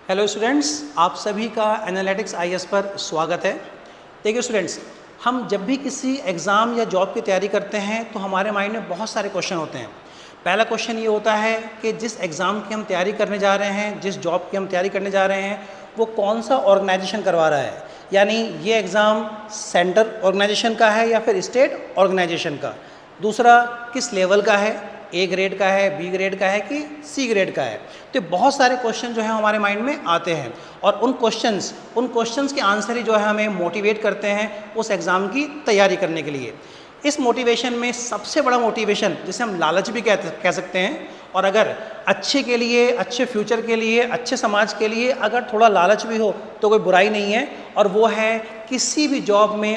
Hello students, आप सभी का एनालिटिक्स आईएएस पर स्वागत है। देखिए स्टूडेंट्स, हम जब भी किसी एग्ज़ाम या जॉब की तैयारी करते हैं तो हमारे माइंड में बहुत सारे क्वेश्चन होते हैं। पहला क्वेश्चन ये होता है कि जिस एग्ज़ाम की हम तैयारी करने जा रहे हैं, जिस जॉब की हम तैयारी करने जा रहे हैं, वो कौन सा ऑर्गेनाइजेशन करवा रहा है। यानी ये एग्ज़ाम सेंटर ऑर्गेनाइजेशन का है या फिर स्टेट ऑर्गेनाइजेशन का। दूसरा, किस लेवल का है, ए ग्रेड का है, बी ग्रेड का है कि सी ग्रेड का है। तो बहुत सारे क्वेश्चन जो है हमारे माइंड में आते हैं और उन क्वेश्चंस के आंसर ही जो है हमें मोटिवेट करते हैं उस एग्ज़ाम की तैयारी करने के लिए। इस मोटिवेशन में सबसे बड़ा मोटिवेशन जिसे हम लालच भी कह सकते हैं, और अगर अच्छे के लिए, अच्छे फ्यूचर के लिए, अच्छे समाज के लिए अगर थोड़ा लालच भी हो तो कोई बुराई नहीं है, और वो है किसी भी जॉब में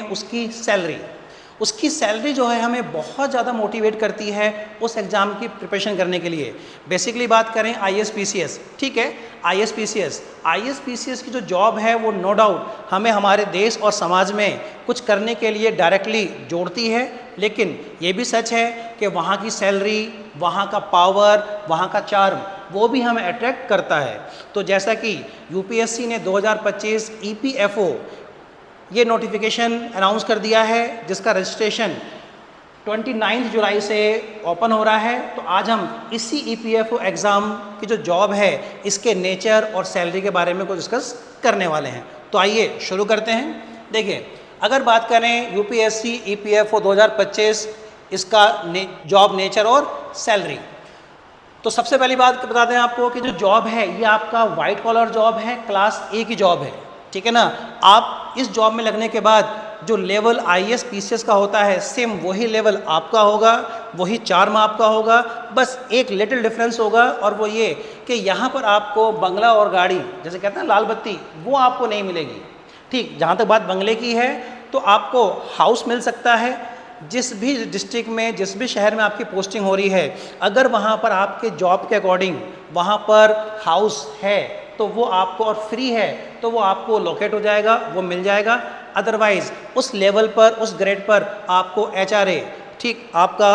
उसकी सैलरी जो है हमें बहुत ज़्यादा मोटिवेट करती है उस एग्ज़ाम की प्रिपरेशन करने के लिए। बेसिकली बात करें आईएएस पीसीएस, ठीक है, आईएएस पीसीएस की जो जॉब है वो नो डाउट हमें हमारे देश और समाज में कुछ करने के लिए डायरेक्टली जोड़ती है, लेकिन ये भी सच है कि वहाँ की सैलरी, वहाँ का पावर, वहाँ का चार्म वो भी हमें अट्रैक्ट करता है। तो जैसा कि यूपीएससी ने 2025 ईपीएफओ ये नोटिफिकेशन अनाउंस कर दिया है, जिसका रजिस्ट्रेशन 29 जुलाई से ओपन हो रहा है। तो आज हम इसी ईपीएफओ एग्ज़ाम की जो जॉब है इसके नेचर और सैलरी के बारे में कुछ डिस्कस करने वाले हैं। तो आइए शुरू करते हैं। देखिए, अगर बात करें यूपीएससी ईपीएफओ 2025 इसका जॉब नेचर और सैलरी, तो सबसे पहली बात बता दें आपको कि जो जॉब है ये आपका वाइट कॉलर जॉब है, क्लास ए की जॉब है, ठीक है ना। आप इस जॉब में लगने के बाद जो लेवल आईएएस पीसीएस का होता है सेम वही लेवल आपका होगा, वही चार्म आपका होगा, बस एक लिटिल डिफरेंस होगा, और वो ये कि यहाँ पर आपको बंगला और गाड़ी, जैसे कहते हैं लाल बत्ती, वो आपको नहीं मिलेगी। ठीक, जहाँ तक बात बंगले की है तो आपको हाउस मिल सकता है। जिस भी डिस्ट्रिक्ट में, जिस भी शहर में आपकी पोस्टिंग हो रही है, अगर वहाँ पर आपके जॉब के अकॉर्डिंग वहाँ पर हाउस है तो वो आपको, और फ्री है तो वो आपको लोकेट हो जाएगा, वो मिल जाएगा। अदरवाइज़ उस लेवल पर, उस ग्रेड पर आपको एचआरए, ठीक, आपका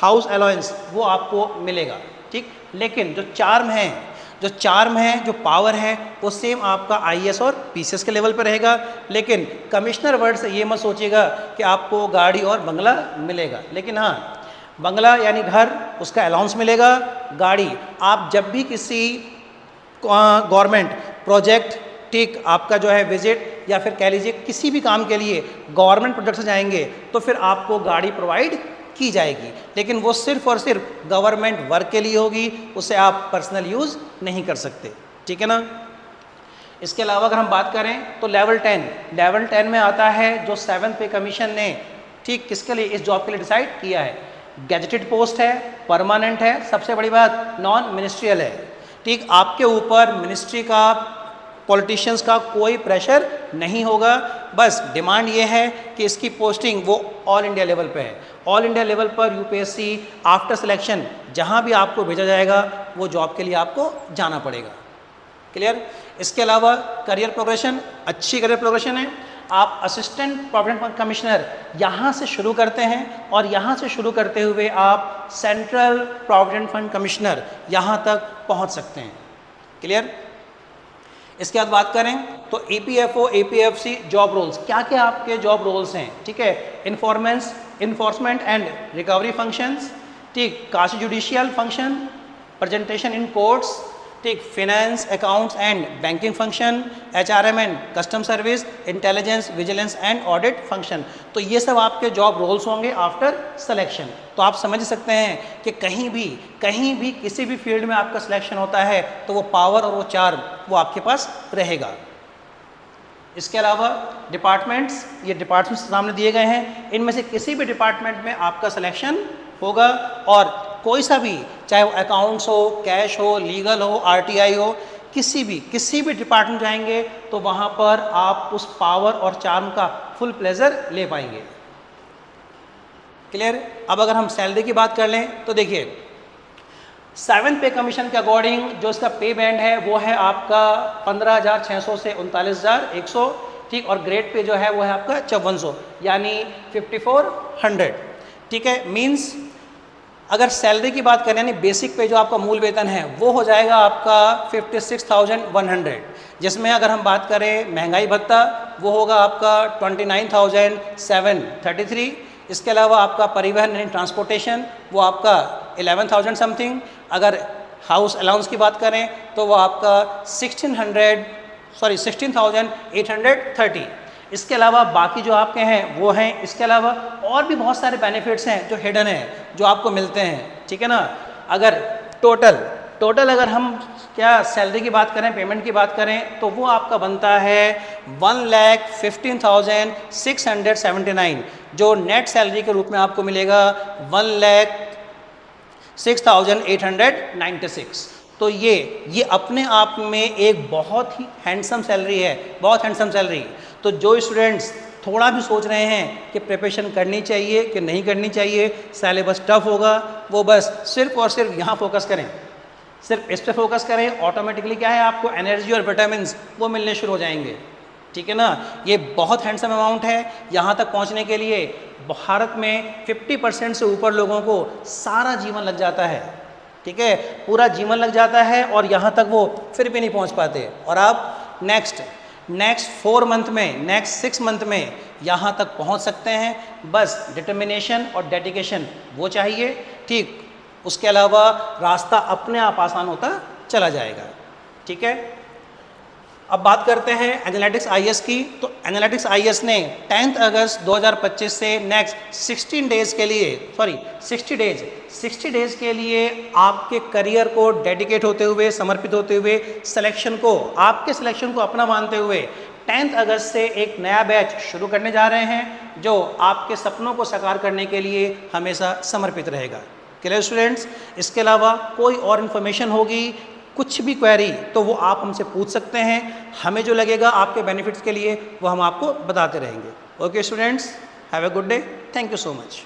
हाउस अलाउंस वो आपको मिलेगा, ठीक। लेकिन जो चार्म है, जो पावर है, वो सेम आपका आईएएस और पीसीएस के लेवल पर रहेगा। लेकिन कमिश्नर वर्ड से ये मत सोचिएगा कि आपको गाड़ी और बंगला मिलेगा। लेकिन हाँ, बंगला यानी घर, उसका अलाउंस मिलेगा। गाड़ी आप जब भी किसी गवर्नमेंट प्रोजेक्ट, ठीक, आपका जो है विजिट या फिर कह लीजिए किसी भी काम के लिए गवर्नमेंट प्रोजेक्ट से जाएंगे तो फिर आपको गाड़ी प्रोवाइड की जाएगी, लेकिन वो सिर्फ और सिर्फ गवर्नमेंट वर्क के लिए होगी, उसे आप पर्सनल यूज़ नहीं कर सकते, ठीक है ना। इसके अलावा अगर हम बात करें तो लेवल 10 में आता है जो 7th पे कमीशन ने, ठीक, किसके लिए, इस जॉब के लिए डिसाइड किया है। गैजेटेड पोस्ट है, परमानेंट है, सबसे बड़ी बात नॉन मिनिस्ट्रियल है, ठीक। आपके ऊपर मिनिस्ट्री का, पॉलिटिशियंस का कोई प्रेशर नहीं होगा। बस डिमांड ये है कि इसकी पोस्टिंग वो ऑल इंडिया लेवल पे है। ऑल इंडिया लेवल पर यूपीएससी आफ्टर सिलेक्शन जहाँ भी आपको भेजा जाएगा वो जॉब के लिए आपको जाना पड़ेगा। क्लियर। इसके अलावा करियर प्रोग्रेशन, अच्छी करियर प्रोग्रेशन है। आप असिस्टेंट प्रोविडेंट फंड कमिश्नर यहाँ से शुरू करते हैं, और यहाँ से शुरू करते हुए आप सेंट्रल प्रोविडेंट फंड कमिश्नर यहाँ तक पहुँच सकते हैं। क्लियर। इसके बाद बात करें तो ईपीएफओ एपीएफसी जॉब रोल्स, क्या क्या आपके जॉब रोल्स हैं, ठीक है। इन्फोर्समेंट एंड रिकवरी फंक्शंस, ठीक, quasi judicial function, presentation in courts, ठीक, finance, accounts and banking function, HRM and custom service, intelligence, vigilance and audit function. तो ये सब आपके जॉब रोल्स होंगे आफ्टर सिलेक्शन। तो आप समझ सकते हैं कि कहीं भी किसी भी फील्ड में आपका सिलेक्शन होता है तो वो पावर और वो चार्म वो आपके पास रहेगा। इसके अलावा डिपार्टमेंट्स, ये डिपार्टमेंट्स सामने दिए गए हैं, इनमें से किसी भी डिपार्टमेंट में आपका सिलेक्शन होगा, और कोई सा भी, चाहे वो अकाउंट्स हो, कैश हो, लीगल हो, आरटीआई हो, किसी भी डिपार्टमेंट जाएंगे तो वहाँ पर आप उस पावर और चार्म का फुल प्लेजर ले पाएंगे। क्लियर। अब अगर हम सैलरी की बात कर लें तो देखिए, 7th पे कमीशन के अकॉर्डिंग जो इसका पे बैंड है वो है आपका 15,600 से 39,100, ठीक, और ग्रेड पे जो है वो है आपका 5400 यानी 5400, ठीक है। मीन्स अगर सैलरी की बात करें यानी बेसिक पे जो आपका मूल वेतन है वो हो जाएगा आपका 56,100, जिसमें अगर हम बात करें महंगाई भत्ता वो होगा आपका 29,733। इसके अलावा आपका परिवहन यानी ट्रांसपोर्टेशन वो आपका 11,000 समथिंग। अगर हाउस अलाउंस की बात करें तो वो आपका 16,830। इसके अलावा बाकी जो आपके हैं वो हैं। इसके अलावा और भी बहुत सारे बेनिफिट्स हैं जो हिडन हैं, जो आपको मिलते हैं, ठीक है ना। अगर टोटल अगर हम क्या सैलरी की बात करें, पेमेंट की बात करें, तो वो आपका बनता है 1,15,679, जो नेट सैलरी के रूप में आपको मिलेगा 1,06,896। तो ये अपने आप में एक बहुत ही हैंडसम सैलरी है, बहुत हैंडसम सैलरी। तो जो स्टूडेंट्स थोड़ा भी सोच रहे हैं कि प्रिपरेशन करनी चाहिए कि नहीं करनी चाहिए, सिलेबस टफ होगा, वो बस सिर्फ और सिर्फ यहाँ फोकस करें, सिर्फ इस पर फोकस करें, ऑटोमेटिकली क्या है आपको एनर्जी और विटामिन्स वो मिलने शुरू हो जाएंगे, ठीक है ना। ये बहुत हैंडसम अमाउंट है। यहाँ तक पहुँचने के लिए भारत में 50% से ऊपर लोगों को सारा जीवन लग जाता है, ठीक है, पूरा जीवन लग जाता है और यहाँ तक वो फिर भी नहीं पहुँच पाते। और आप नेक्स्ट 4 मंथ में, नेक्स्ट 6 मंथ में यहाँ तक पहुँच सकते हैं। बस डिटर्मिनेशन और डेडिकेशन वो चाहिए, ठीक। उसके अलावा रास्ता अपने आप आसान होता चला जाएगा, ठीक है। अब बात करते हैं एनालिटिक्स आईएएस की। तो एनालिटिक्स आईएएस ने 10 अगस्त 2025 से नेक्स्ट 60 डेज़ के लिए आपके करियर को डेडिकेट होते हुए, समर्पित होते हुए, आपके सिलेक्शन को अपना मानते हुए 10 अगस्त से एक नया बैच शुरू करने जा रहे हैं, जो आपके सपनों को साकार करने के लिए हमेशा समर्पित रहेगा। Clear students? इसके अलावा कोई और इन्फॉर्मेशन होगी, कुछ भी क्वेरी, तो वो आप हमसे पूछ सकते हैं। हमें जो लगेगा आपके बेनिफिट्स के लिए वो हम आपको बताते रहेंगे। Okay students, have a good day, thank you so much.